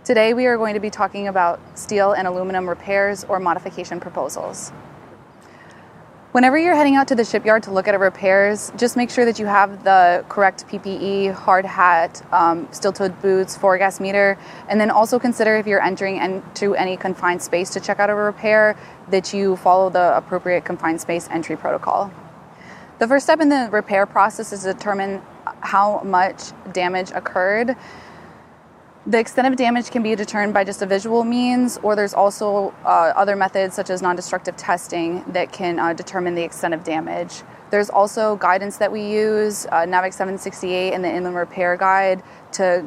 Today we are going to be talking about steel and aluminum repairs or modification proposals. Whenever you're heading out to the shipyard to look at repairs, just make sure that you have the correct PPE, hard hat, steel-toed boots, four-gas meter, and then also consider if you're entering into any confined space to check out a repair that you follow the appropriate confined space entry protocol. The first step in the repair process is to determine how much damage occurred. The extent of damage can be determined by just a visual means, or there's also other methods such as non-destructive testing that can determine the extent of damage. There's also guidance that we use, NAVIC 768 and the Inland Repair Guide, to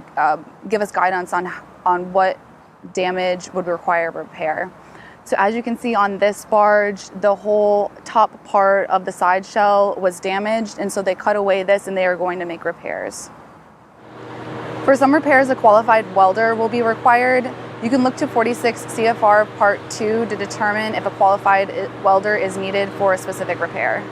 give us guidance on what damage would require repair. So as you can see on this barge, the whole top part of the side shell was damaged, and so they cut away this and they are going to make repairs. For some repairs, a qualified welder will be required. You can look to 46 CFR Part 2 to determine if a qualified welder is needed for a specific repair.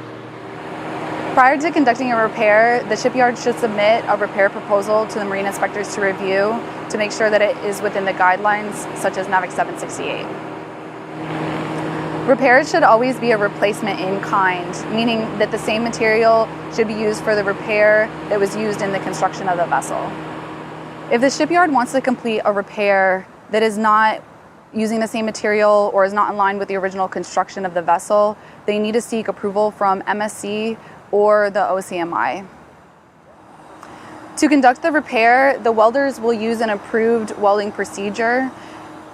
Prior to conducting a repair, the shipyard should submit a repair proposal to the marine inspectors to review to make sure that it is within the guidelines, such as NAVIC 768. Repairs should always be a replacement in kind, meaning that the same material should be used for the repair that was used in the construction of the vessel. If the shipyard wants to complete a repair that is not using the same material or is not in line with the original construction of the vessel, they need to seek approval from MSC or the OCMI. To conduct the repair, the welders will use an approved welding procedure.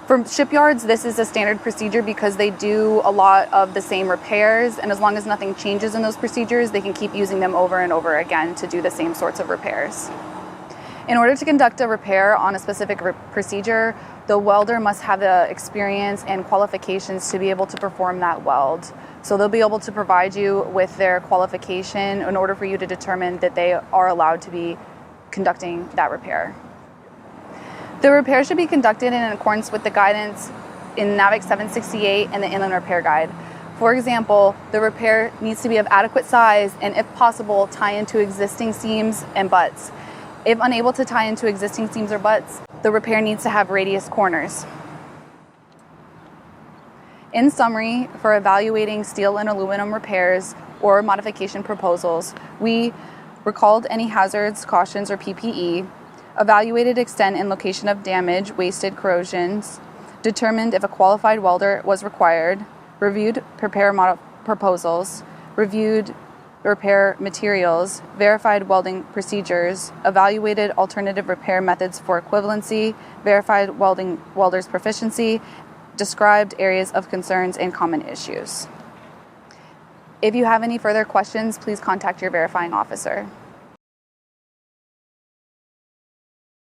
For shipyards, this is a standard procedure because they do a lot of the same repairs, and as long as nothing changes in those procedures, they can keep using them over and over again to do the same sorts of repairs. In order to conduct a repair on a specific procedure, the welder must have the experience and qualifications to be able to perform that weld. So they'll be able to provide you with their qualification in order for you to determine that they are allowed to be conducting that repair. The repair should be conducted in accordance with the guidance in NAVIC 768 and the Inland Repair Guide. For example, the repair needs to be of adequate size and, if possible, tie into existing seams and butts. If unable to tie into existing seams or butts, the repair needs to have radius corners. In summary, for evaluating steel and aluminum repairs or modification proposals, we recalled any hazards, cautions, or PPE, evaluated extent and location of damage, wasted corrosions, determined if a qualified welder was required, reviewed repair proposals, reviewed repair materials, verified welding procedures, evaluated alternative repair methods for equivalency, verified welder's proficiency, described areas of concerns and common issues. If you have any further questions, please contact your verifying officer.